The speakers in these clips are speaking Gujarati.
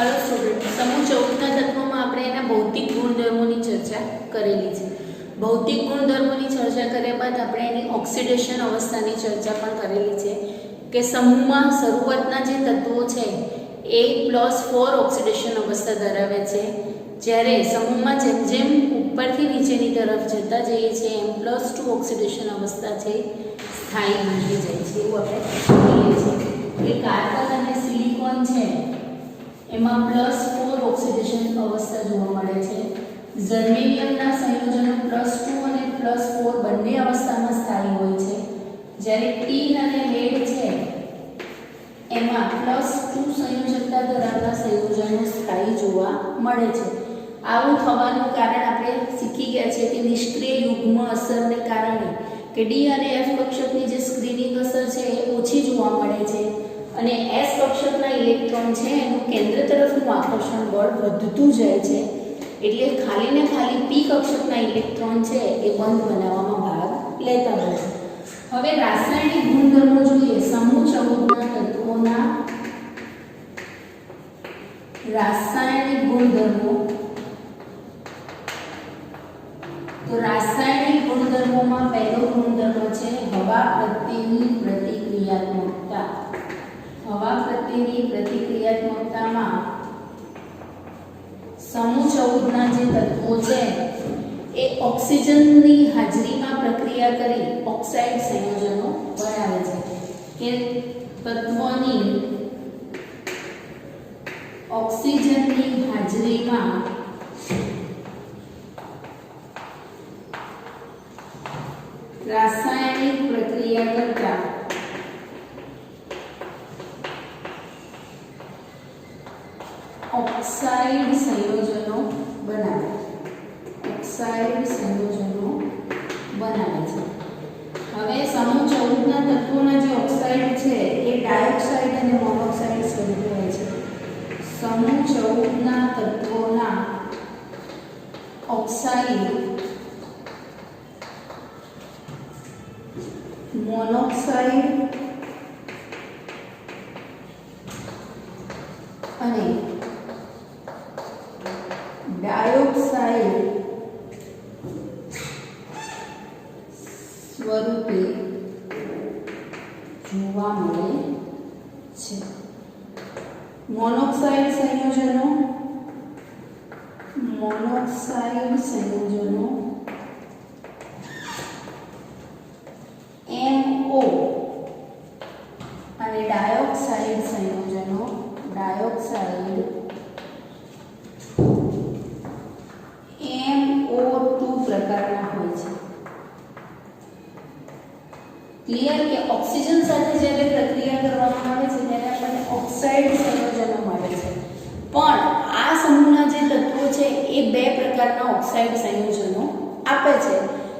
हेलो स्टूडेंट, समूह 14 तत्वों में આપણે એના ભૌતિક ગુણધર્મોની ચર્ચા કરેલી છે। ભૌતિક ગુણધર્મોની ચર્ચા કર્યા બાદ આપણે એની ઓક્સિડેશન અવસ્થાની ચર્ચા પણ કરેલી છે કે સમૂહમાં શરૂઆતના જે તત્વો છે એ +4 ઓક્સિડેશન અવસ્થા ધરાવે છે, જ્યારે સમૂહમાં જેમ જેમ ઉપરથી નીચેની તરફ જતા જઈએ છીએ એમ +2 ઓક્સિડેશન અવસ્થા છે સ્થાયી બની જાય છે, એવું આપણે કહીએ છીએ। કે કાર્બન અને સિલિકોન છે એમાં +4 ઓક્સિડેશન અવસ્થા જોવા મળે છે। જર્મેનિયમના સંયોજનો +2 અને +4 બંને અવસ્થામાં સ્થાયી હોય છે, જ્યારે ટીન અને લેડ છે એમાં +2 સંયોજકતા ધરાવતા સંયોજનો સ્થાયી જોવા મળે છે। આવું થવાનું કારણ આપણે શીખી ગયા છે કે નિષ્ક્રિય યુગ્મ અસરને કારણે કે ડી અને એફ કક્ષકની જે સ્ક્રીનિંગ અસર છે એ ઓછી જોવા મળે છે અને એસ કક્ષકના ઇલેક્ટ્રોન છે એનું કેન્દ્ર તરફનું આકર્ષણ બળ વધતું જાય છે, એટલે ખાલી ને ખાલી પી કક્ષકના ઇલેક્ટ્રોન છે એ બંધ બનાવવામાં ભાગ લેતા હોય છે। હવે રાસાયણિક ગુણધર્મો જોઈએ। સમૂહ 14ના તત્વોના રાસાયણિક ગુણધર્મો, તો રાસાયણિક ગુણધર્મોમાં પહેલો ગુણધર્મ છે હવા પ્રત્યેની પ્રતિક્રિયાત્મકતા। હવા પ્રત્યેની પ્રતિક્રિયાત્મકતામાં સમૂહ 14ના જે તત્વો છે એ ઓક્સિજનની હાજરીમાં પ્રક્રિયા કરી ઓક્સાઇડ સંયોજનો બનાવે છે કે તત્વની ઓક્સિજનની હાજરીમાં રાસાયણિક પ્રક્રિયા કરતા ઓક્સાઇડ સંયોજનો બનાવે છે। હવે સમૂહ 14ના તત્વોના જે ઓક્સાઇડ છે એ ડાયોક્સાઇડ અને મોનોક્સાઇડ સ્વરૂપે હોય છે। સમૂહ 14ના તત્વોના ઓક્સાઇડ મોનોક્સાઇડ અને ડાયોક્સાઇડ સ્વરૂપે જોવા મળે છે। મોનોક્સાઇડ સંયોજનો MO અને ડાયોક્સાઇડ સંયોજનો MO2 પ્રકારના હોય છે। ક્લિયર કે ઓક્સિજન સાથે જ્યારે પ્રક્રિયા કરવામાં આવે છે ત્યારે આપણને ઓક્સાઇડ સંયોજનો મળે છે, પણ આ સમૂહના જે તત્વો છે એ બે પ્રકારના ઓક્સાઇડ સંયોજનો આપે છે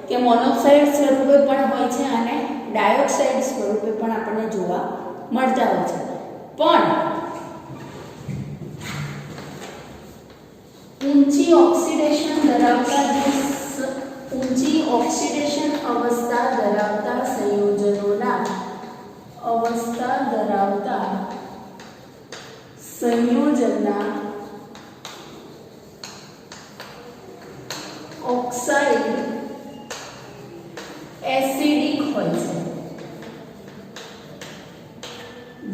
કે મોનોક્સાઇડ સ્વરૂપે પણ હોય છે અને ડાયોક્સાઇડ સ્વરૂપે પણ આપણને જોવા મળતા હોય છે। પણ ઊંચી ઓક્સિડેશન અવસ્થા ધરાવતા સંયોજનના ઓક્સાઇડ એસિડિક હોય છે,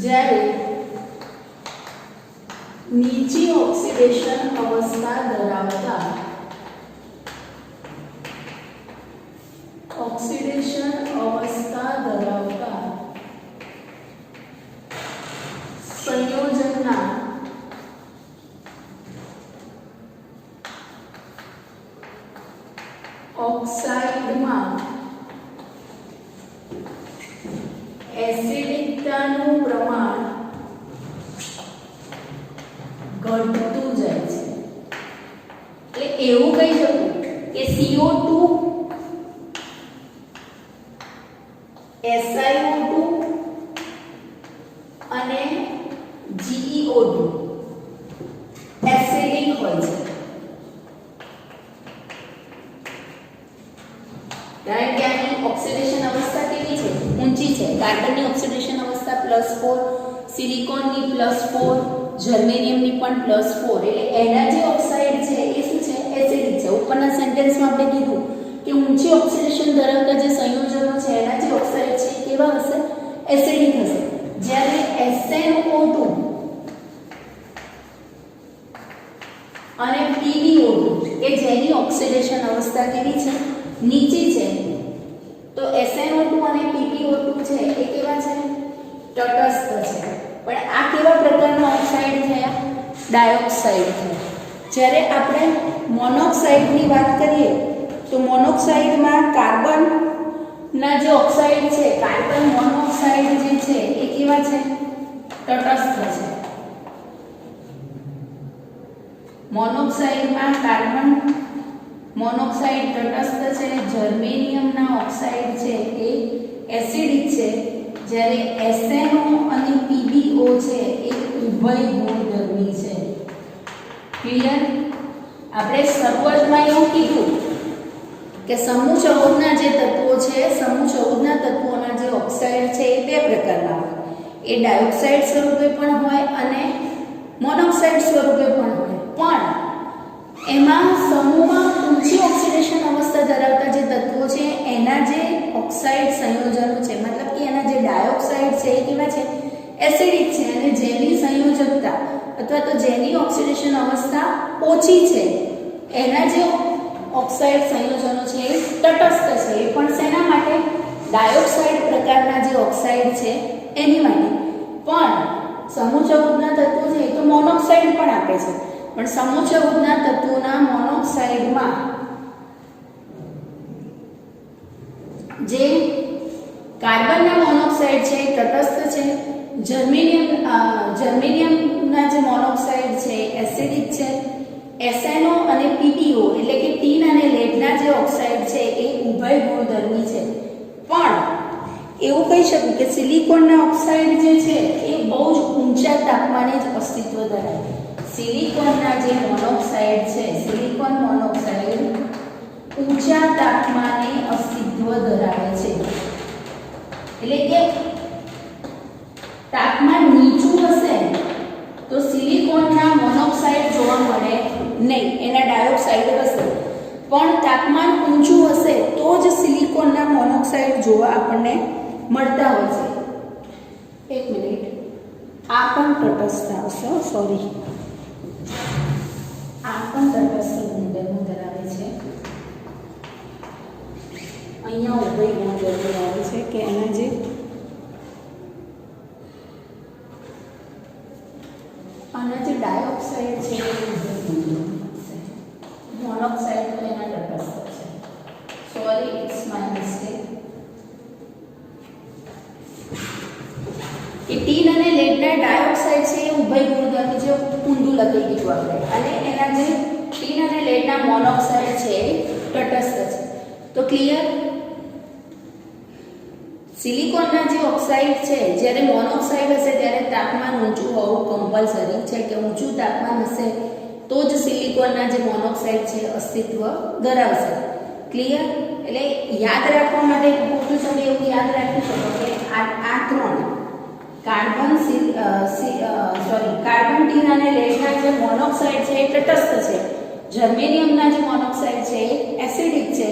જ્યારે નીચી ઓક્સિડેશન અવસ્થા ધરાવતા સંયોજનના ઓક્સાઇડમાં એસિડિકતાનું પ્રમાણ ઘટતું જાય છે। એટલે એવું કહી શકું કે CO2 SiO2 અને GeO2 એસિડિક હોય છે, કારણ કે આની ઓક્સિડેશન અવસ્થા કેવી છે? ઊંચી છે। કાર્બનની ઓક્સિડેશન અવસ્થા +4, સિલિકોનની +4, જર્મેનિયમની પણ +4, એટલે એના જે ઓક્સાઇડ છે એ શું છે? એસિડિક છે. ઉપરના સેન્ટેન્સમાં આપણે કીધું કે ઊંચી ઓક્સિડેશન ધરાવતા જે સંયોજનો છે એના જે ઓક્સાઇડ છે એ કેવા હશે? એસિડિક હશે. જ્યારે SnO2 અને PbO2 કે જેની ઓક્સિડેશન અવસ્થા કેવી છે? નીચી છે, તો SnO2 અને PbO2 છે એ કેવા છે? તટસ્થ છે. પણ આ કેવા પ્રકારના ઓક્સાઇડ થયા? ડાયોક્સાઇડ થયા. જ્યારે આપણે મોનોક્સાઇડની વાત કરીએ તો મોનોક્સાઇડમાં કાર્બનના જે ઓક્સાઇડ છે, કાર્બન મોનોક્સાઇડ જે છે એ કેવા છે? તટસ્થ છે. મોનોક્સાઇડમાં કાર્બન મોનોક્સાઇડ તટસ્થ છે. જર્મેનિયમના ઓક્સાઇડ છે એ એસિડિક છે. જ્યારે SnO અને PbO છે એ ઉભય ગુણધર્મી છે. ક્લિયર? આપણે શરૂઆતમાં એવું કીધું કે સમૂહ 14 ના જે તત્વો છે, સમૂહ 14 ના તત્વોના જે ઓક્સાઇડ છે એ બે પ્રકારના હોય. એ ડાયોક્સાઇડ સ્વરૂપે પણ હોય અને મોનોક્સાઇડ સ્વરૂપે પણ હોય. પણ એમાં સમૂહમાં ઊંચી ઓક્સિડેશન અવસ્થા ધરાવતા જે તત્વો છે એના જે ઓક્સાઇડ સંયોજનો છે, મતલબ કે એના જે ડાયોક્સાઇડ છે એ કેવા છે? એસિડિક છે. અને જેની સંયોજકતા અથવા તો જેની ઓક્સિડેશન અવસ્થા ઓછી છે એના જે ઓક્સાઇડ સંયોજનો છે એ તટસ્થ છે. એ પણ શેના માટે? ડાયોક્સાઇડ પ્રકારના જે ઓક્સાઇડ છે એની માટે. પણ સમૂહ 14 ના તત્વો છે એ તો મોનોક્સાઇડ પણ આપે છે. પણ સમૂહ 14 ના તત્વોના મોનોક્સાઇડમાં જે કાર્બનના મોનોક્સાઇડ છે એ તટસ્થ છે. જર્મેનિયમના જે મોનોક્સાઇડ છે એસિડિક છે. SnO અને PbO એટલે કે ટીન અને લેડના જે ઓક્સાઇડ છે એ ઉભય ગુણધર્મી છે. પણ એવું કહી શકું કે સિલિકોનના ઓક્સાઇડ જે છે એ બહુ જ ઊંચા તાપમાને જ અસ્તિત્વ ધરાવે છે. સિલિકોનના જે મોનોક્સાઇડ છે, સિલિકોન મોનોક્સાઇડ ઊંચા તાપમાને અસ્તિત્વ ધરાવે છે. એટલે કે તાપમાન નીચું હશે તો સિલિકોનના મોનોક્સાઇડ જોવા મળે નહીં, એના ડાયોક્સાઇડ હશે. પણ તાપમાન ઊંચું હશે તો જ સિલિકોનના મોનોક્સાઇડ જોવા આપણને મળતા હોય છે. એક મિનિટ, આ પણ તટસ્થ આવશે. સોરી, આ પણ તટસ્થ ગુણધર્મો ધરાવે છે. અહીંયા ઉભય ગુણધર્મો આવે છે કે એના જે ડાયોક્સાઇડ છે મોનોક્સાઇડ તો એના તટસ્થ છે. Sorry, it's my mistake. કે ટીન અને લેડના ડાયોક્સાઇડ છે એ ઉભય ગુણધર્મી છે, ઊંધું લખી દીધું આપણે. અને એના જે ટીન અને લેડના મોનોક્સાઇડ છે એ તટસ્થ છે. તો ક્લિયર? સિલિકોનના જે ઓક્સાઇડ છે જ્યારે મોનોક્સાઇડ હશે ત્યારે તાપમાન ઊંચું હોવું કમ્પલસરી છે, કે ઊંચું તાપમાન હશે તો જ સિલિકોનના જે મોનોક્સાઇડ છે અસ્તિત્વ ધરાવશે. ક્લિયર? એટલે યાદ રાખવા માટે પૂછું તમે એવું યાદ રાખી શકો કે આ ત્રણ કાર્બન ટીન અને લેડના જે મોનોક્સાઇડ છે એ તટસ્થ છે. જર્મેનિયમના જે મોનોક્સાઇડ છે એ એસિડિક છે.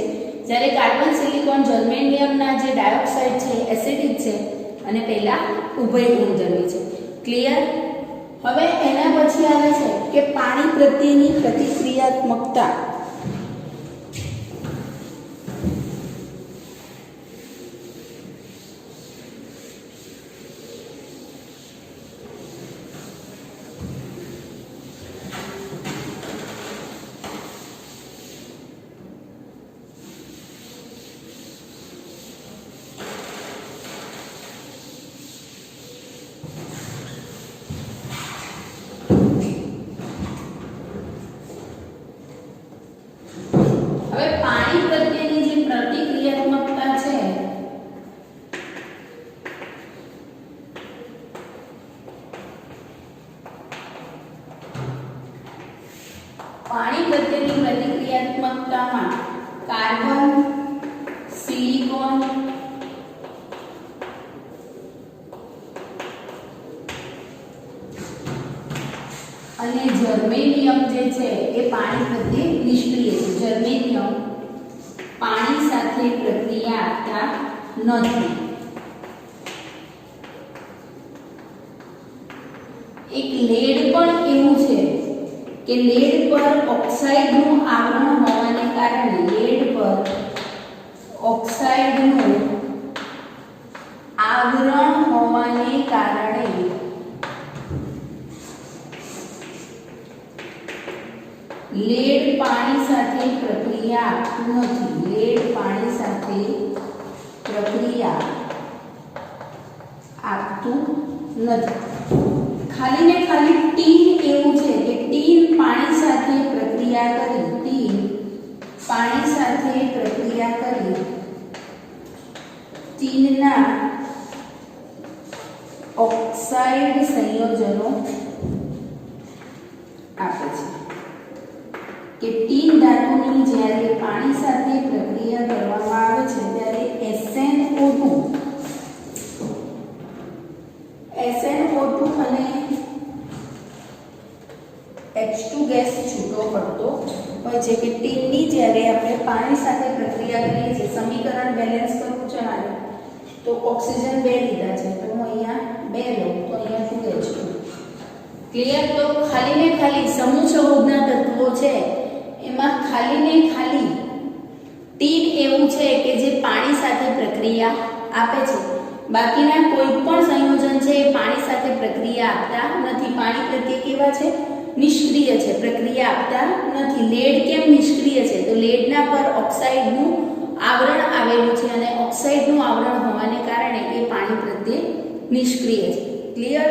જ્યારે કાર્બન, સિલિકોન, જર્મેનિયમના જે ડાયોક્સાઇડ છે એસિડિક છે અને પહેલા ઉભય ગુણધર્મી છે. ક્લિયર? હવે એના પછી આવે છે કે પાણી પ્રત્યેની પ્રતિક્રિયાત્મકતા. પાણી પ્રત્યેની પ્રતિક્રિયાત્મકતામાં કાર્બન, સિલિકોન અને જર્મેનિયમ જે છે એ પાણી પ્રત્યે નિષ્ક્રિય છે. જર્મેનિયમ પાણી સાથે પ્રક્રિયા આપતા નથી. એક લેડ પણ એવું છે કે લેડ પર ઓક્સાઇડનું આવરણ હોવાને કારણે લેડ પર ઓક્સાઇડનું આવરણ હોવાને કારણે લેડ પાણી સાથે પ્રક્રિયા આપતું નથી. લેડ પાણી સાથે પ્રક્રિયા આપતું નથી. ખાલી ને ખાલી ટીન એવું છે કે ટીન પાણી સાથે પ્રક્રિયા કરી ટીનના ઓક્સાઇડ સંયોજનો આપે છે કે ટીન ધાતુની જ્યારે પાણી સાથે પ્રક્રિયા કરવામાં આવે છે ત્યારે SnO2 અને H2 ગેસ છૂટો પડતો હોય છે કે ટીનની જ્યારે આપણે પાણી સાથે પ્રક્રિયા કરીએ છીએ, સમીકરણ બેલેન્સ કરવું છે મારે, તો ઓક્સિજન 2 લીધા છે તો હું અહીંયા 2 લઉં તો અહીંયા શું H2 ક્લિયર. તો ખાલી ને ખાલી સમૂહ ચૌદના તત્વો છે એમાં ખાલી ને ખાલી ટીન એવું છે કે જે પાણી સાથે પ્રક્રિયા આપે છે. બાકીના કોઈ પણ સંયોજન છે એ પાણી સાથે પ્રક્રિયા આપતા નથી. પાણી પ્રત્યે કેવા છે? નિષ્ક્રિય છે, પ્રક્રિયા આપતા નથી. લેડ કેમ નિષ્ક્રિય છે? તો લેડના પર ઓક્સાઇડનું આવરણ આવેલું છે અને ઓક્સાઇડનું આવરણ હોવાને કારણે એ પાણી પ્રત્યે નિષ્ક્રિય છે. ક્લિયર.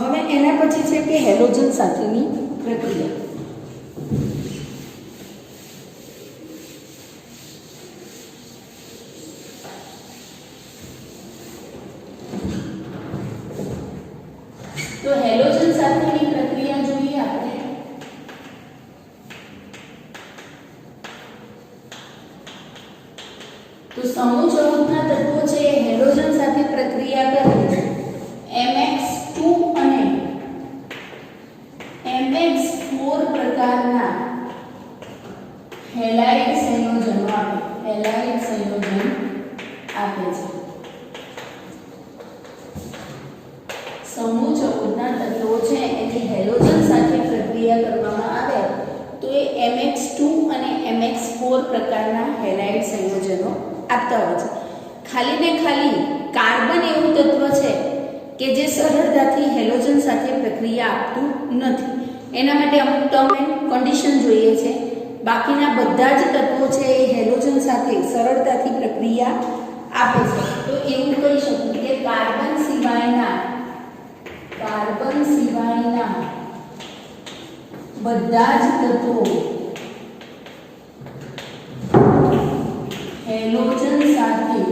હવે એના પછી છે કે હેલોજન સાથેની પ્રક્રિયા. તો હેલોજન સાથેની પ્રક્રિયા જોઈએ આપણે. તો સમૂહ 14 ના તત્વો છે હેલોજન સાથે પ્રક્રિયા કરે MX2 અને MX4 પ્રકારના હેલાઇડ સંયોજનો આપે છે. સમૂહ 14 ના તત્વો છે એની હેલોજન સાથે પ્રક્રિયા કરવામાં આવે તો એ MX2 અને MX4 પ્રકારના હેલાઇડ સંયોજનો આપતા હોય છે. ખાલી ને ખાલી કાર્બન એવું તત્વ છે કે જે સરળતાથી હેલોજન સાથે પ્રક્રિયા આપતું નથી. એના માટે અમુક ટર્મ એન્ડ કન્ડિશન જોઈએ છે. બાકીના બધા જ તત્વો છે એ હેલોજન સાથે સરળતાથી પ્રક્રિયા આપે છે. તો એવું કહી શકું કે કાર્બન સિવાયના બધા જ તત્વો હેલોજન સાથે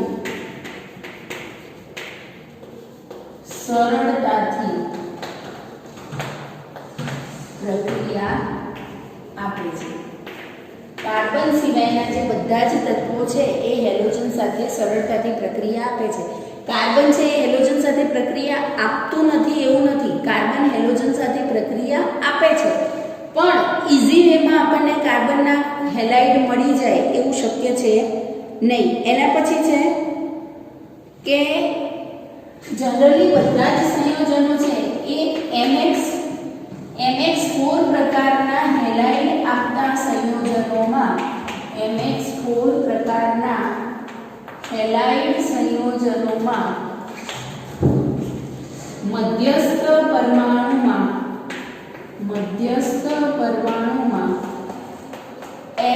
સરળતાથી પ્રક્રિયા આપે છે. કાર્બન સિવાયના જે બધા જ તત્વો છે એ હેલોજન સાથે સરળતાથી પ્રક્રિયા આપે છે. કાર્બન છે એ હેલોજન સાથે પ્રક્રિયા આપતું નથી એવું નથી. કાર્બન હેલોજન સાથે પ્રક્રિયા આપે છે પણ ઈઝી વેમાં આપણને કાર્બનના હેલાઇડ મળી જાય એવું શક્ય છે નહીં. એના પછી છે કે જનરલી બધા જ સંયોજનો છે એ MX4 પ્રકારના હેલાઇડ આપતા સંયોજનોમાં મધ્યસ્થ પરમાણુમાં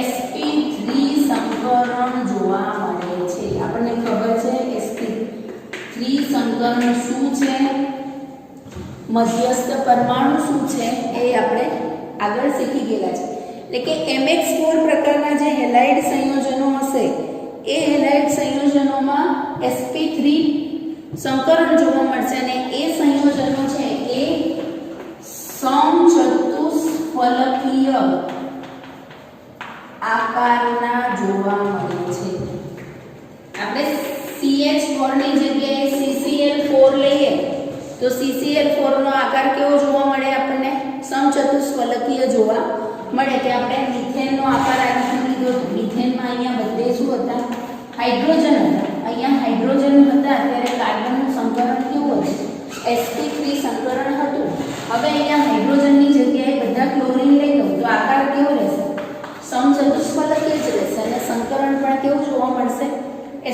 sp3 સંકરણ જોવા મળે છે. આપણને ખબર છે sp3 સંકરણ શું છે, મધ્યસ્થ પરમાણુ શું છે એ આપણે આગળ શીખી ગયેલા છે. એટલે કે MX4 પ્રકારના જે હેલાઇડ સંયોજનો હશે એ હેલાઇડ સંયોજનોમાં sp3 સંકરણ જોવા મળશે અને એ સંયોજનો છે એ સમચતુષ્ફલકીય આકારના જોવા મળે છે. આપણે CH4 ની જગ્યાએ CCl4 લઈએ તો CCl4 નો આકાર કેવો જોવા મળે આપણને? સમચતુષ્ફલકીય જોવા મળે કે આપણે મિથેનનો આકાર આ રીતે લીધો હતો. મિથેનમાં અહીંયા બધે શું હતા? હાઇડ્રોજન હતા. અહીંયા હાઇડ્રોજન હતા ત્યારે કાર્બનનું સંકરણ કેવું હતું? sp3 સંકરણ હતું. હવે અહીંયા હાઇડ્રોજનની જગ્યાએ બધા ક્લોરીન લઈ લો તો આકાર કેવો રહેશે? સમચતુષ્ફલકીય જ રહેશે અને સંકરણ પણ કેવું જોવા મળશે?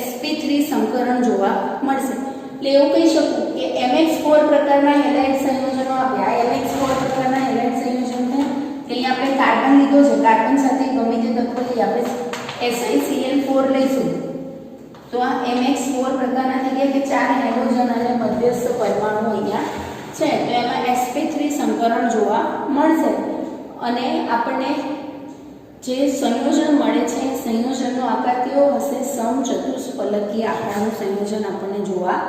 sp3 સંકરણ જોવા મળશે. એટલે એવું કહી શકું કે mx4 પ્રકારના હેલાઇડ સંયોજનો આપ્યા. આ mx4 પ્રકારના હેલાઇડ સંયોજન છે કે અહીંયા આપણે કાર્બન લીધો છે. કાર્બન સાથે ગમે તે તત્વ લઈ આપણે SiCl4 લઈશું તો આ mx4 પ્રકારના થઈ ગયા કે 4 હાઇડ્રોજન અને મધ્યસ્થ પરમાણુ અહીંયા છે. તો એમાં sp3 સંકરણ જોવા મળશે અને આપણને જે સંયોજન મળે છે સંયોજનનો આકાર કેવો હશે? સમચતુષ્ફલકીય આકારનું સંયોજન આપણને જોવા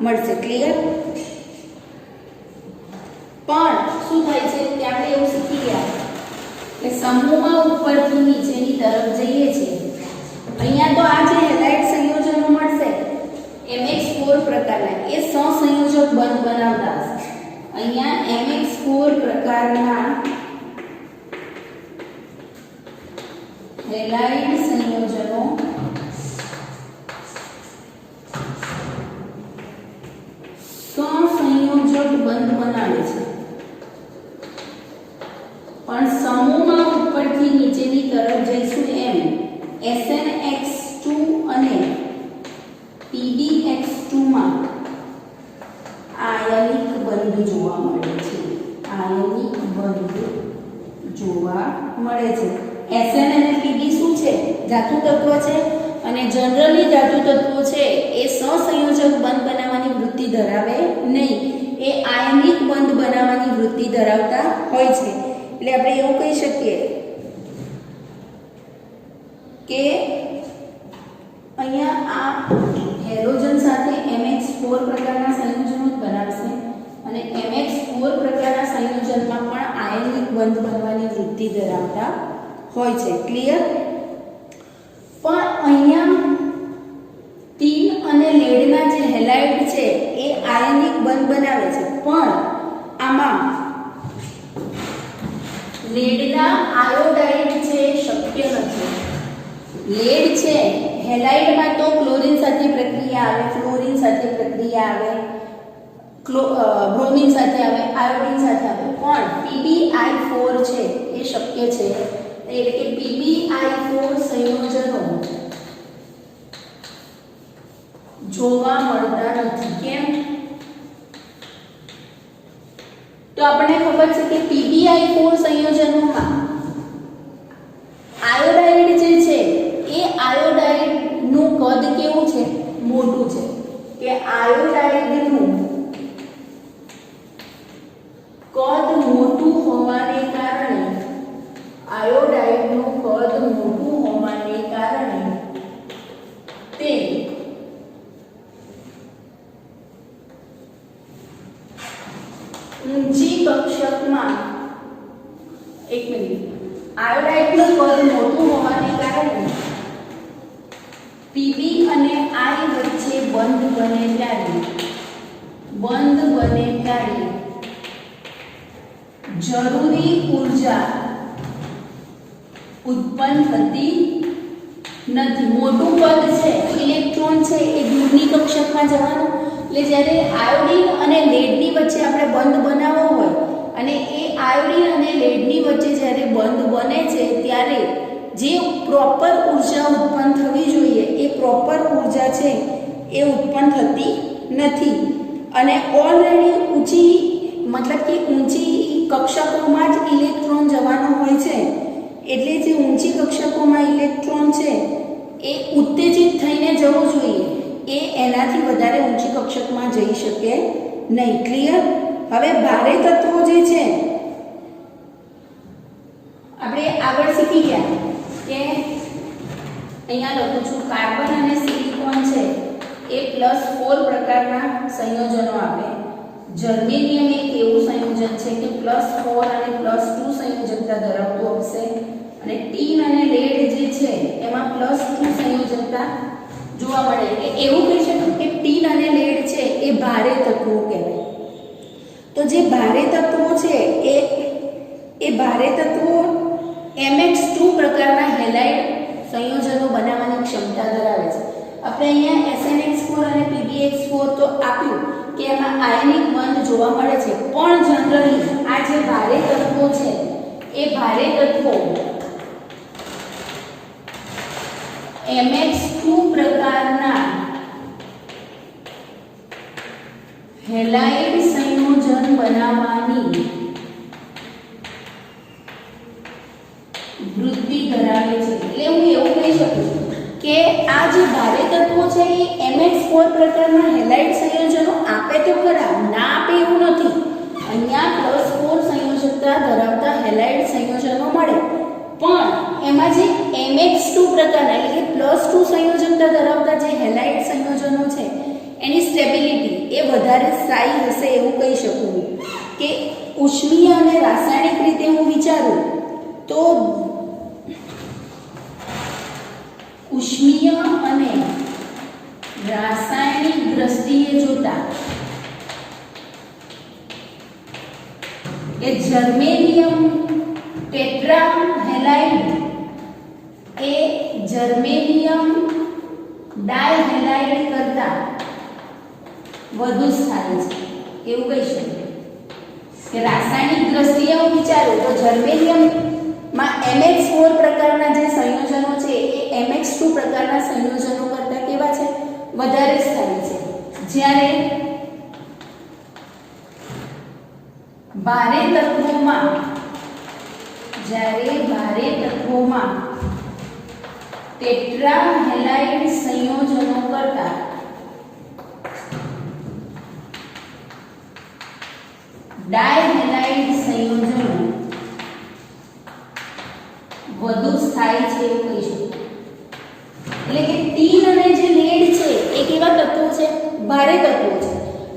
મળશે. ક્લિયર? પણ શું થાય છે કે આપણે એવું શીખી ગયા કે સમૂહમાં ઉપરથી નીચેની તરફ જઈએ છીએ. અહીંયા તો આ જે હેલાઇડ સંયોજનો મળશે mx4 પ્રકારના એ સહસંયોજક બંધ બનાવતા હશે. અહીંયા mx4 પ્રકારના હેલાઇડ સંયોજનો સહસંયોજક બંધ બનાવે છે પણ સમૂહમાં ઉપરથી નીચેની તરફ જઈશું એમ SnX2 અને PdX2 માં આયનિક બંધ જોવા મળે છે. આયનિક બંધ જોવા મળે છે. Sn અને Pd શું છે? ધાતુ તત્વ છે અને જનરલી ધાતુ તત્વો છે એ સહસંયોજક બંધ બનાવવાની વૃત્તિ ધરાવે નહીં. એ આયનિક બંધ બનાવવાની વૃત્તિ ધરાવતા હોય છે. એટલે આપણે એવું કહી શકીએ કે અહીંયા આ હેલોજન સાથે mx4 પ્રકારના સંયોજનો બનાવશે અને mx4 પ્રકારના સંયોજનમાં પણ આયનિક બંધ બનવાની વૃત્તિ ધરાવતા હોય છે. ક્લિયર? પણ અહીંયા ટીન અને લેડના જે હેલાઇડ છે એ આયનિક બંધ બનાવે છે પણ આમાં લેડના આયોડાઇડ છે શક્ય નથી. લેડ છે હેલાઇડમાં તો ક્લોરીન સાથે પ્રક્રિયા આવે, ફ્લોરીન સાથે પ્રક્રિયા આવે, બ્રોમિન સાથે આવે, આયોડિન સાથે આવે પણ PbI4 છે એ શક્ય છે. એટલે કે PbI4 સંયોજનો જોવા મળતા નથી. કેમ? તો આપણને ખબર છે કે PbI4 સંયોજનોમાં આયોડાઇડ જે છે એ આયોડાઇડ નું કદ કેવું છે? મોટું છે. કે આયોડાઇડનું કદ મોટું હોવાને કારણે આયોડાઇડનું કદ મોટું હોવાને કારણે તે ઊંચી કક્ષકમાં આયોડાઇડનું કદ મોટું હોવાને કારણે Pb અને I વચ્ચે બંધ બને ત્યારે જરૂરી ઊર્જા ઉત્પન્ન થતી નથી. મોટું પદ છે ઇલેક્ટ્રોન છે એ દૂરની કક્ષકમાં જવાનું. એટલે જ્યારે આયોડિન અને લેડની વચ્ચે આપણે બંધ બનાવવો હોય અને એ આયોડિન અને લેડની વચ્ચે જ્યારે બંધ બને છે ત્યારે જે પ્રોપર ઊર્જા ઉત્પન્ન થવી જોઈએ એ પ્રોપર ઊર્જા છે એ ઉત્પન્ન થતી નથી અને ઓલરેડી ઊંચી કક્ષકોમાં જ ઇલેક્ટ્રોન જવાનો હોય છે. એટલે જે ઊંચી કક્ષકોમાં ઇલેક્ટ્રોન છે એ ઉત્તેજિત થઈને જવું જોઈએ એ એનાથી વધારે ઊંચી કક્ષકમાં જઈ શકે નહીં. ક્લિયર? હવે ભારે તત્વો જે છે આપણે આગળ શીખી ગયા કે અહીંયા લખું છું કાર્બન અને સિલિકોન છે એ +4 પ્રકારના સંયોજનો આપે. જર્મેનિયમ એક એવું સંયોજન છે કે +4 અને +2 સંયોજકતા ધરાવતું હશે અને ટીન અને લેડ જે છે એમાં +2 સંયોજકતા જોવા મળે. એટલે એવું કહી શકું કે ટીન અને લેડ છે એ ભારે તત્વો કહેવાય. તો જે ભારે તત્વો છે એ ભારે તત્વો MX2 પ્રકારના હેલાઇડ સંયોજનો બનાવવાની ક્ષમતા ધરાવે છે. આપણે અહીંયા SNX4 અને PbX4 તો આપ્યું કે એમાં આયનિક બંધ જોવા મળે છે, પણ જનરલી આ જે ભારે તત્વો છે એ ભારે તત્વો MX2 પ્રકારના હેલાઇડ સંયોજન બનાવવાની વૃત્તિ ધરાવે છે. એટલે હું એવું કહી શકું છું કે આ જે ભારે તત્વો છે એ MX4 પ્રકારના હેલાઇડ સંયોજનો આપે તો ખરા, ના આપે એવું નથી. અહીંયા +4 સંયોજકતા ધરાવતા હેલાઇડ સંયોજનો મળે, પણ એમાં જે MX2 પ્રકારના એટલે કે +2 સંયોજકતા ધરાવતા જે હેલાઇડ સંયોજનો છે એની સ્ટેબિલિટી એ વધારે સ્થાયી હશે એવું કહી શકું. કે ઉષ્મીય અને રાસાયણિક રીતે હું વિચારું તો ઉષ્મીય અને રાસાયણિક દ્રષ્ટિએ જોતા કે જર્મેનિયમ ટેટ્રાહેલાઇડ એ જર્મેનિયમ ડાયહેલાઇડ કરતા વધુ સ્થાયી છે એવું કહી શકીએ. કે રાસાયણિક દ્રષ્ટિએ હું વિચારું તો જર્મેનિયમ માં MX4 પ્રકારના જે સંયોજનો છે એ MX2 પ્રકારના સંયોજનો કરતા કેવા છે? વધારે સ્થાયી છે. જ્યારે ભારે તત્વોમાં ટેટ્રાહેલાઇડ સંયોજનો કરતા ડાયહેલાઇડ સંયોજનો વધુ સ્થાયી છે એવું કહી શકું. એટલે કે ટીન અને જે લેડ છે એ કેવા તત્વો છે? ભારે તત્વો છે.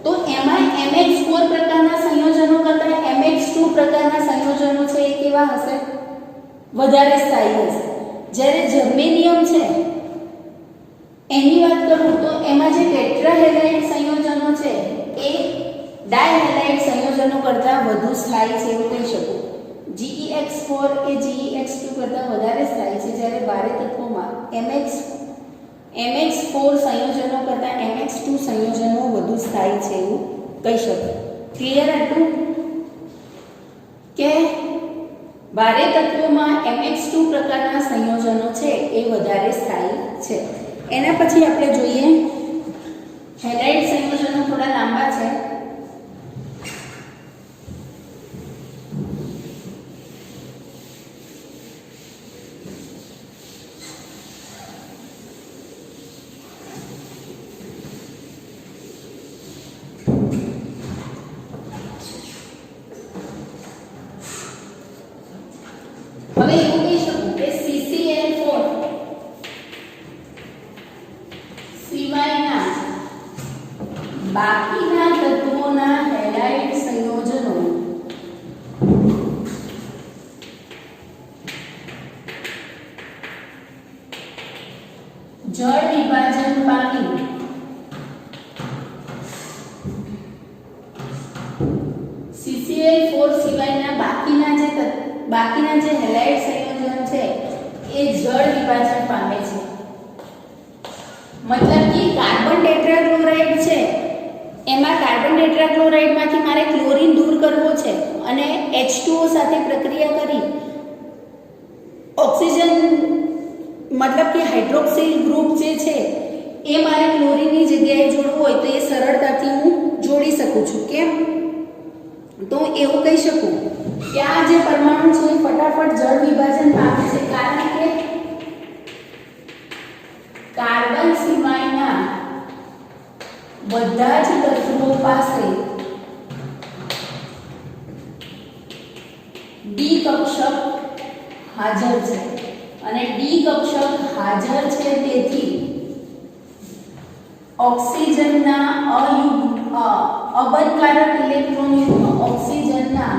તો એમાં MX4 પ્રકારના સંયોજનો કરતા MX2 પ્રકારના સંયોજનો છે એ કેવા હશે? વધારે સ્થાયી હશે. જ્યારે જર્મેનિયમ છે એની વાત કરું તો એમાં જે ટેટ્રાહેલાઇડ સંયોજનો છે એ ડાયહેલાઇડ સંયોજનો કરતા વધુ સ્થાયી છે એવું કહી શકું. GeX4 એ GeX2 કરતા વધારે સ્થાયી છે, જ્યારે ભારે તત્વોમાં MX4 સંયોજનો કરતા MX2 સંયોજનો વધુ સ્થાયી છે એવું કહી શકાય. ક્લિયર આટલું? કે ભારે તત્વોમાં MX2 પ્રકારના સંયોજનો છે એ વધારે સ્થાયી છે. એના પછી આપણે જોઈએ હેલાઇડ સંયોજનો થોડા લાંબા છે. હવે એવું કહી શકું કે CCl4 સિવાયના બાકીના તત્વોના હેલાઇડ સંયોજનો જળ વિભાજન પામી CCl4 સિવાયના બાકીના જે હેલાઇડ સંયોજન છે એ જળ વિભાજન પામે છે. મતલબ કે કાર્બન ટેટ્રાક્લોરાઇડ છે એમાં કાર્બન ટેટ્રાક્લોરાઇડમાંથી મારે ક્લોરીન દૂર કરવો છે અને H2O સાથે પ્રક્રિયા કરી ઓક્સિજન મતલબ કે હાઇડ્રોક્સિલ ગ્રુપ જે છે એ મારે ક્લોરીનની જગ્યાએ જોડવું હોય તો એ સરળતાથી હું જોડી શકું છું. કેમ? તો એવું કહી શકું કે આ જે પરમાણુ છે એ ફટાફટ જળ વિભાજન પામે છે, કારણ કે કાર્બન સિવાયના બધા જ તત્વો પાસે ડી કક્ષક હાજર છે અને ડી કક્ષક હાજર છે, તેથી ઓક્સિજનના અબંધકારક ઇલેક્ટ્રોન યુગ્મ ઓક્સિજનના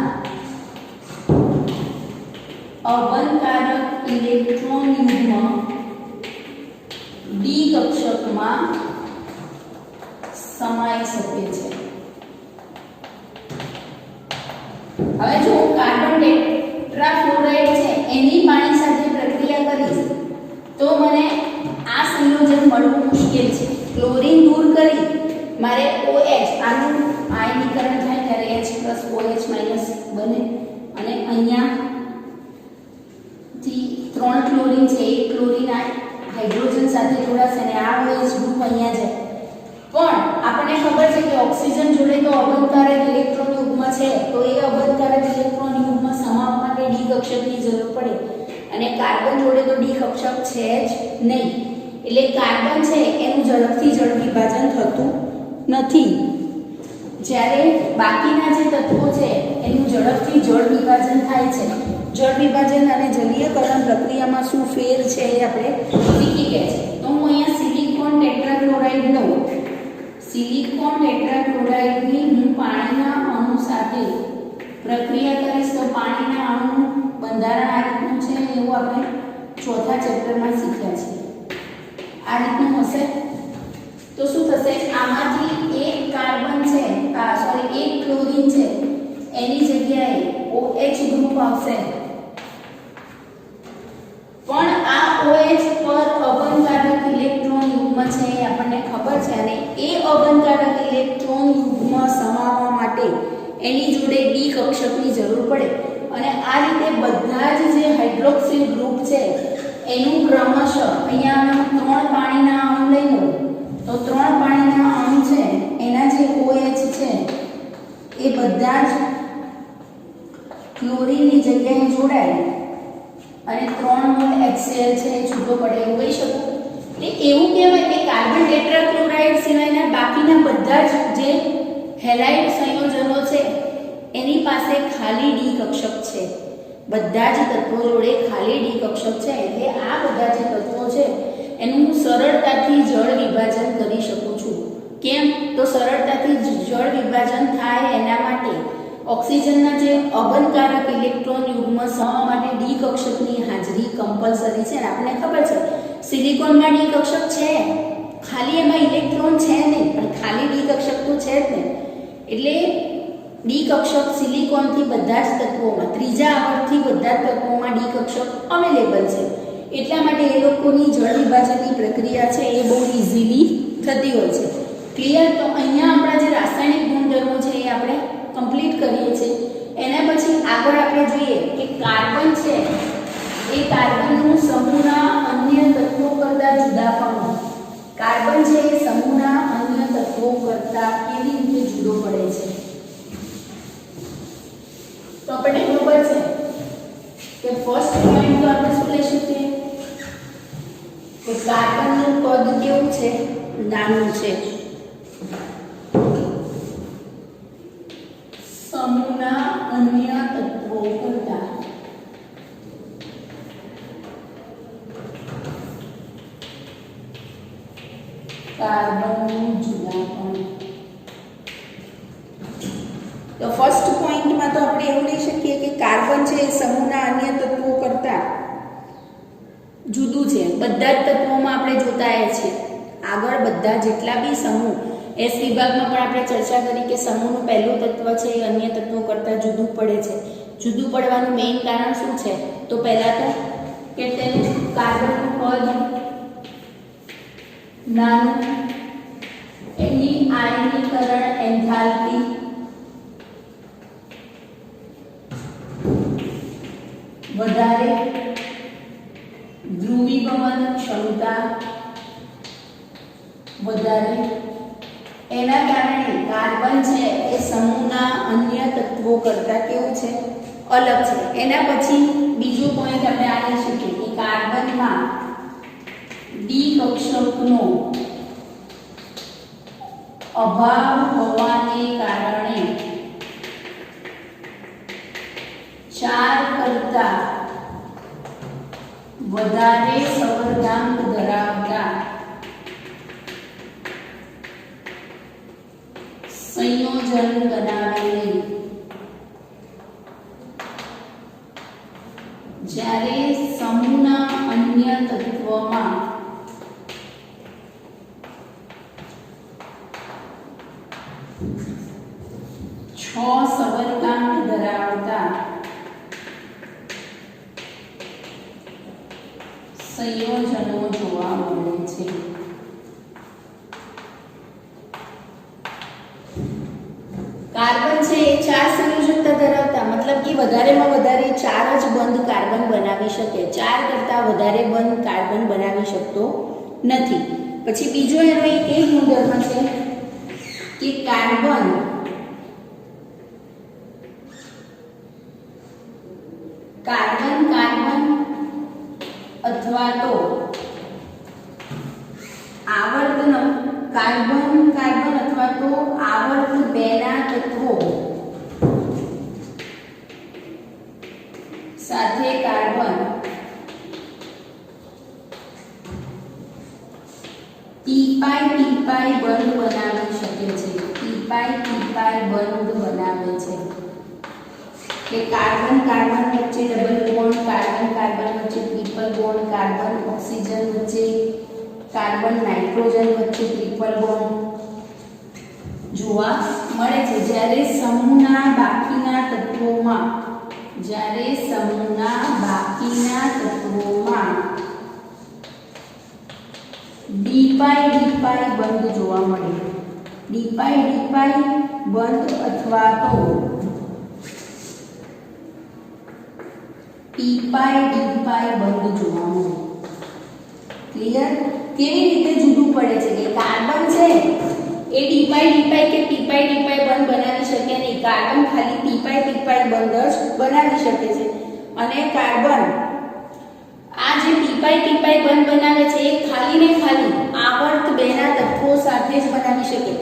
અબંધકારક ઇલેક્ટ્રોન યુગ્મ ડી કક્ષકમાં સમાઈ શકે છે. હવે જો કાર્બન ટેટ્રાફ્લોરાઇડ છે એની પાણી સાથે પ્રક્રિયા કરીશ તો મને આ સંયોજન મળવું મુશ્કેલ છે. ક્લોરીન દૂર કરી મારે OH આનું આયનીકરણ થાય ત્યારે H + OH - બને અને અહીંયા થી 3 ક્લોરીન છે, એક ક્લોરીન હાઇડ્રોજન સાથે જોડાશે અને આ OH ગ્રુપ અહીંયા છે. પણ આપણને ખબર છે કે ઓક્સિજન જોડે તો અબંધકારક ઇલેક્ટ્રોન યુગ્મ છે, તો એ અબંધકારક ઇલેક્ટ્રોન યુગ્મ સમાવવા માટે ડી કક્ષકની જરૂર પડે અને કાર્બન જોડે તો ડી કક્ષક છે જ નહીં. એટલે કાર્બન છે એનું ઝડપથી જળ વિભાજન થતું નથી, જ્યારે બાકીના જે તત્વો છે એનું ઝડપથી જળ વિભાજન થાય છે. જળ વિભાજન અને જલીયકરણ પ્રક્રિયામાં શું ફેર છે એ આપણે શીખી ગયા છે. તો હું અહીંયા સિલિકોન ટેટ્રાક્લોરાઇડની હું પાણીના અણુ સાથે પ્રક્રિયા કરીશ તો પાણીના અણુનું બંધારણ આ રીતનું છે, એવું આપણે ચોથા ચેપ્ટરમાં શીખ્યા છે. આ રીતનું હશે તો શું થશે, આમાંથી એક કાર્બન છે એક ક્લોરીન છે એની જગ્યાએ OH ગ્રુપ આવશે, પણ આ OH પર અબંધકારક ઇલેક્ટ્રોન યુગ્મ છે એ આપણને ખબર છે અને એ અબંધકારક ઇલેક્ટ્રોન યુગ્મ સમાવવા માટે એની જોડે ડી કક્ષકની જરૂર પડે અને આ રીતે બધા જ જે હાઇડ્રોક્સિલ ગ્રુપ છે એનું ક્રમશઃ અહીંયા 3 પાણીના અણુ લઈ લો તો 3 પાણીના અણુ છે એના જે OH છે એ બધા જ ક્લોરીનની જગ્યાએ જોડાય અને 3 મોલ HCl છે એ છૂટો પડે એવું કહી શકું. એટલે એવું કહેવાય કે કાર્બન ટેટ્રાક્લોરાઇડ સિવાયના બાકીના બધા જ જે હેલાઇડ સંયોજનો છે એની પાસે ખાલી ડી કક્ષક છે. બધા જ તત્વો જોડે ખાલી ડી કક્ષક છે, એટલે આ બધા જે તત્વો છે એનું હું સરળતાથી જળ વિભાજન કરી શકું છું. કેમ? તો સરળતાથી જળ વિભાજન થાય એના માટે ઓક્સિજનના જે અબંધકારક ઇલેક્ટ્રોન યુગ્મ સમાવવા માટે ડી કક્ષકની હાજરી કમ્પલસરી છે. અને આપણને ખબર છે સિલિકોનમાં ડી કક્ષક છે, ખાલી એમાં ઇલેક્ટ્રોન છે નહીં પણ ખાલી ડી કક્ષક તો છે જ નહીં. એટલે ડી કક્ષક સિલિકોનથી બધા જ તત્વોમાં ત્રીજા આવર્તથી બધા જ તત્વોમાં ડી કક્ષક અવેલેબલ છે. એટલા માટે એ લોકોની જળ વિભાજનની પ્રક્રિયા છે એ બહુ ઇઝીલી થતી હોય છે. ક્લિયર? તો અહીંયા આપણા જે રાસાયણિક ગુણધર્મો છે એ આપણે કમ્પ્લીટ કરીએ છીએ. એના પછી આગળ આપણે જોઈએ કે કાર્બન છે એ કાર્બનનું સમૂહના અન્ય તત્વો કરતાં જુદાપણું. કાર્બન છે એ સમૂહના અન્ય તત્વો કરતાં કેવી રીતે જુદો પડે છે? તો આપણને ખબર છે કે ફર્સ્ટ પોઈન્ટ તો આપણે શું લઈ શકીએ કે કાર્બનનું કદ કેવું છે? નાનું છે. સમૂહના અન્ય તત્વો કરતાં કાર્બનનું જુદાપણું. તો ફર્સ્ટ પોઈન્ટમાં તો આપણે એવું લઈ શકીએ કે કાર્બન છે એ સમૂહના અન્ય તત્વો કરતાં જુદું છે. બધા જ તત્વોમાં આપણે જોતા છીએ આગળ બધા જેટલા બી સમૂહ એસ વિભાગમાં પણ આપણે ચર્ચા કરી કે સમૂહનું પહેલું તત્વ છે એ અન્ય તત્વો કરતાં જુદું પડે છે. જુદું પડવાનું મેઇન કારણ શું છે? તો પહેલાં તો કે તેનું કાર્બનનું કદ નાનું, એની આયનીકરણ એન્થાલ્પી વધારે, ધ્રુવીભવન ક્ષમતા વધારે. એના કારણે કાર્બન છે એ સમૂહના અન્ય તત્વો કરતાં કેવું છે? અલગ છે. એના પછી બીજો પોઈન્ટ આપણે આ લઈ શકીએ કે કાર્બનમાં ડી કક્ષકનો અભાવ હોવાને કારણે 4 કરતાં વધારે સંવર્ધાંક ધરાવતા સંયોજન બનાવેલી જ્યારે સમૂહના અન્ય તત્વમાં છ સંવર્ધાંક ધરાવતા સંયોજનો જોવા મળે છે. કાર્બન છે એ 4 સંયોજકતા ધરાવતા, મતલબ કે વધારેમાં વધારે 4 જ બંધ કાર્બન બનાવી શકે, 4 કરતાં વધારે બંધ કાર્બન બનાવી શકતો નથી. પછી બીજો એનો એક એ ગુણધર્મ છે કે કાર્બન અથવા તો આવર્ત કાર્બન અથવા તો આવર્ત 2 ના તત્વો સાથે કાર્બન પીપાઈ બંધ બનાવી શકે છે. પીપાઈ બંધ બનાવે છે કે કાર્બન વચ્ચે ડબલ બોન્ડ, કાર્બન વચ્ચે ટ્રિપલ બોન્ડ, કાર્બન ઓક્સિજન વચ્ચે, કાર્બન નાઇટ્રોજન વચ્ચે ટ્રિપલ બોન્ડ જોવા મળે છે. જ્યારે સમૂહના બાકીના તત્વોમાં ડીપાઈ બંધ જોવા મળે. ડીપાઈ બંધ અથવા તો પીપાઈ બંધ જોવા મળે. ક્લિયર? કેવી રીતે જુદું પડે છે કે કાર્બન છે એ ડીપાઈ કે પીપાઈ બંધ બનાવી શકે નહીં. કાર્બન ખાલી પીપાઈ બંધ જ બનાવી શકે છે. અને કાર્બન આ જે પીપાઈ બંધ બનાવે છે એ ખાલી ને ખાલી આવર્ત 2 ના તત્વો સાથે જ બનાવી શકે.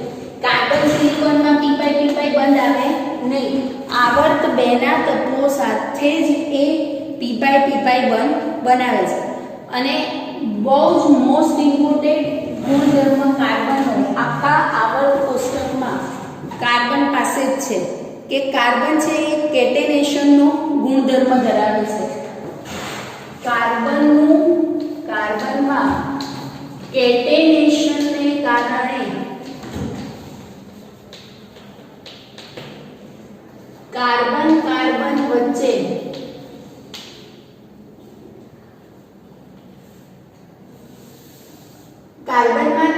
કાર્બન સિલિકોનમાં પીપાઈ બંધ આવે નહીં. આવર્ત 2 ના તત્વો સાથે જ એ પીપાઈ બંધ બનાવે છે. અને બહુ જ મોસ્ટ ઇમ્પોર્ટન્ટ ગુણધર્મ કાર્બનનો આખા આવર્ત કોષ્ટકમાં કાર્બન પાસે જ છે કે કાર્બન છે એ કેટેનેશનનો ગુણધર્મ ધરાવે છે. કાર્બનમાં કેટેનેશનને કારણે કાર્બન વચ્ચે કાર્બનમાં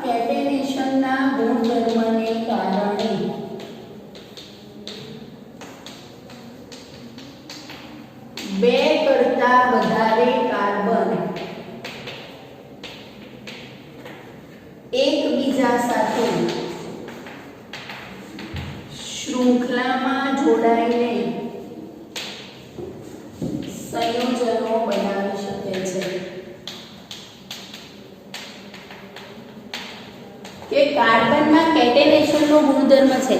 કેટેનેશનના ગુણધર્મને કારણે બે કરતા વધારે કાર્બન એકબીજા સાથે શૃંખલામાં જોડાઈને સંયોજનો બનાવી શકે છે. કે કાર્બનમાં કેટેનેશનનો ગુણધર્મ છે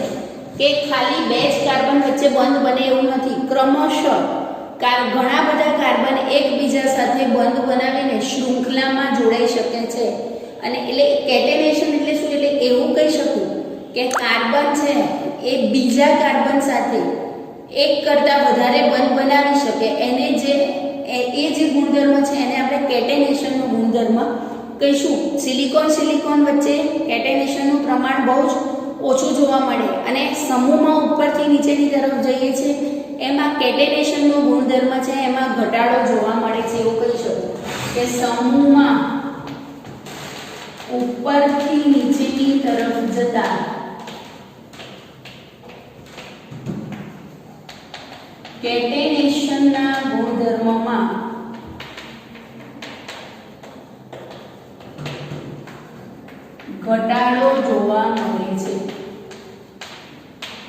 કે ખાલી 2 જ કાર્બન વચ્ચે બંધ બને એવું નથી. ક્રમશઃ ઘણા બધા કાર્બન એકબીજા સાથે બંધ બનાવીને શૃંખલામાં જોડાઈ શકે છે. અને એટલે કેટેનેશન એટલે શું? એટલે એવું કહી શકું કે કાર્બન છે એ બીજા કાર્બન સાથે એક કરતાં વધારે બંધ બનાવી શકે. એને જે ગુણધર્મ છે એને આપણે કેટેનેશનનો ગુણધર્મ કહીશું. સિલિકોન વચ્ચે કેટેનેશનનું પ્રમાણ બહુ જ ઓછું જોવા મળે અને સમૂહમાં ઉપરથી નીચેની તરફ જઈએ છે એમાં કેટેનેશનનો ગુણધર્મ છે એમાં ઘટાડો જોવા મળે છે. એવું કહી શકું કે સમૂહમાં ઉપરથી નીચેની તરફ જતા કેટેનેશનના ગુણધર્મમાં ઘટાડો જોવા મળે છે.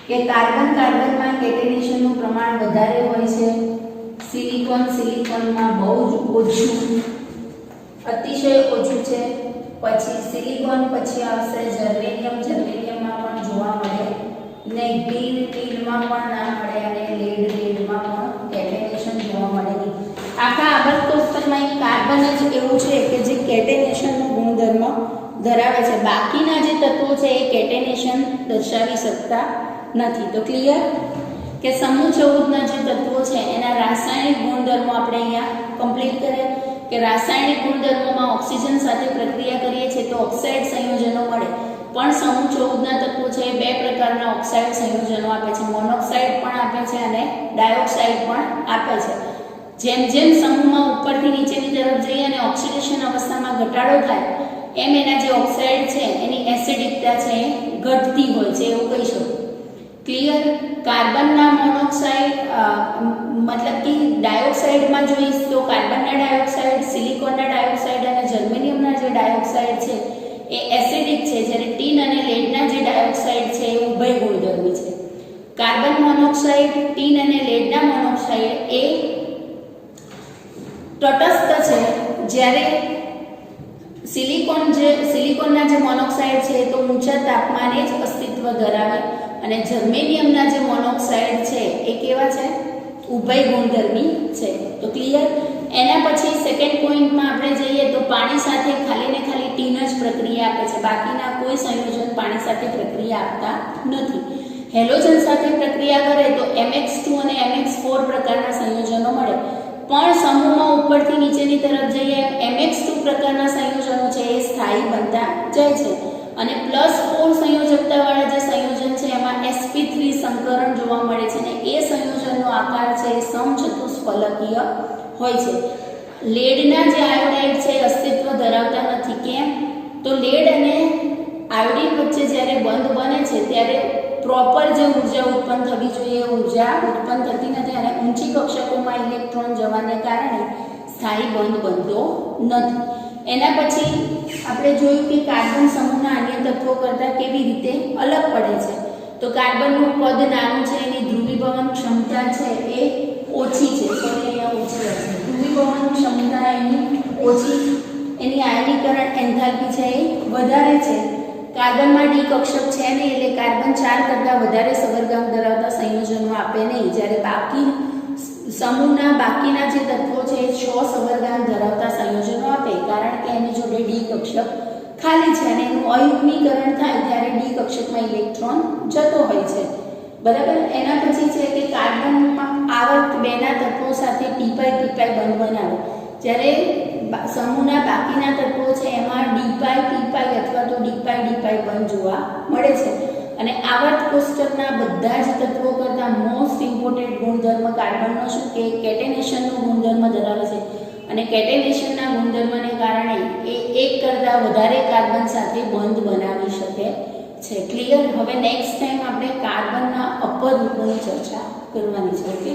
કે કાર્બનમાં કેટેનેશનનું પ્રમાણ વધારે હોય છે. સિલિકોનમાં બહુ જ ઓછું, અતિશય ઓછું છે. પછી સિલિકોન પછી આવશે જર્મેનિયમમાં પણ જોવા મળે નહીં. ટીનમાં પણ ના મળે અને લેડમાં પણ કેટેનેશન જોવા મળે નહીં. આખા આવર્ત કોષ્ટકમાં એક કાર્બન જ એવું છે કે જે કેટેનેશનનો ગુણધર્મ ધરાવે છે. બાકીના જે તત્વો છે એ કેટેનેશન દર્શાવી શકતા નથી. તો ક્લિયર કે સમૂહ 14 ના જે તત્વો છે એના રાસાયણિક ગુણધર્મો આપણે અહીંયા કમ્પ્લીટ કર્યા. કે રાસાયણિક ગુણધર્મોમાં ઓક્સિજન સાથે પ્રક્રિયા કરીએ છીએ તો ઓક્સાઇડ સંયોજનો મળે. પણ સમૂહ 14 ના તત્વો છે એ 2 પ્રકારના ઓક્સાઇડ સંયોજનો આપે છે. મોનોક્સાઇડ પણ આપે છે અને ડાયોક્સાઇડ પણ આપે છે. જેમ જેમ સમૂહમાં ઉપરથી નીચેની તરફ જઈએ અને ઓક્સિડેશન અવસ્થામાં ઘટાડો થાય એમ એના જે ઓક્સાઇડ છે એની એસિડિકતા છે એ ઘટતી હોય છે એવું કહી શકો. ક્લિયર. કાર્બનના મોનોક્સાઇડ મતલબ કે ડાયોક્સાઇડમાં જોઈશ તો કાર્બનના ડાયોક્સાઇડ, સિલિકોનના ડાયોક્સાઇડ અને જર્મેનિયમના જે ડાયોક્સાઇડ છે એ એસિડિક છે, જ્યારે ટીન અને લેડના જે ડાયોક્સાઇડ છે એ ઉભય ગુણધર્મી છે. કાર્બન મોનોક્સાઇડ, ટીન અને લેડના મોનોક્સાઇડ એ તટસ્થ છે, જ્યારે સિલિકોનના જે મોનોક્સાઇડ છે તો ઊંચા તાપમાને જ અસ્તિત્વ ધરાવે અને જર્મેનિયમના જે મોનોક્સાઇડ છે એ કેવા છે? ઉભય ગુણધર્મી છે. તો ક્લિયર. એના પછી સેકન્ડ પોઈન્ટમાં આપણે જઈએ તો પાણી સાથે ખાલી ને ખાલી ટીન જ પ્રક્રિયા આપે છે, બાકીના કોઈ સંયોજન પાણી સાથે પ્રક્રિયા આપતા નથી. હેલોજન સાથે પ્રક્રિયા કરે તો MX2 અને MX4 પ્રકારના સંયોજનો મળે, પણ સમૂહમાં ઉપરથી નીચેની તરફ જઈએ MX2 પ્રકારના સંયોજનો છે એ સ્થાયી બનતા જાય છે અને +4 સંયોજકતાવાળા જે સંયોજન છે એમાં sp3 સંકરણ જોવા મળે છે અને એ સંયોજનનો આકાર છે એ સમચતુષ્ફલકીય હોય છે. લેડના જે આયોડાઇડ છે અસ્તિત્વ ધરાવતા નથી. કેમ? તો લેડ અને આયોડિન વચ્ચે જ્યારે બંધ બને છે ત્યારે પ્રોપર જે ઉર્જા ઉત્પન્ન થવી જોઈએ એ ઉર્જા ઉત્પન્ન થતી નથી અને ઊંચી કક્ષકોમાં ઇલેક્ટ્રોન જવાને કારણે સ્થાયી બંધ બનતો નથી. એના પછી આપણે જોયું કે કાર્બન સમૂહના અન્ય તત્વો કરતાં કેવી રીતે અલગ પડે છે. તો કાર્બનનું કદ નાનું છે, એની ધ્રુવીભવન ક્ષમતા છે એ ઓછી છે. સોરી, અહીંયા ઓછી હશે. ધ્રુવીભવન ક્ષમતા એની ઓછી, એની આયનીકરણ એન્થાલ્પી છે એ વધારે છે. કાર્બનમાં ડી કક્ષક છે નહીં એટલે કાર્બન 4 કરતાં વધારે સબરગામ ધરાવતા સંયોજનો આપે નહીં, જ્યારે બાકી સમૂહના બાકીના જે તત્વો છે એ 6 સબરગામ ધરાવતા સંયોજનો આપે, કારણ કે એની જોડે ડી કક્ષક ખાલી છે અને એનું અયુગ્મીકરણ થાય ત્યારે ડી કક્ષકમાં ઇલેક્ટ્રોન જતો હોય છે. બરાબર. એના પછી છે કે કાર્બનમાં આવર્ત 2 ના તત્વો સાથે ટી બંધ બનાવે, જ્યારે સમૂહના બાકીના તત્વો છે એમાં ડી અથવા તો ડી બંધ જોવા મળે છે. અને આવર્ત કોષ્ટકના બધા જ તત્વો કરતાં મોસ્ટ ઇમ્પોર્ટન્ટ ગુણધર્મ કાર્બનનો શું કે કેટેનેશનનો ગુણધર્મ ધરાવે છે અને કેટેનેશનના ગુણધર્મને કારણે એ એક કરતાં વધારે કાર્બન સાથે બંધ બનાવી શકે છે. ક્લિયર. હવે નેક્સ્ટ ટાઈમ આપણે કાર્બનના અપર રૂપોની ચર્ચા કરવાની છે. ઓકે.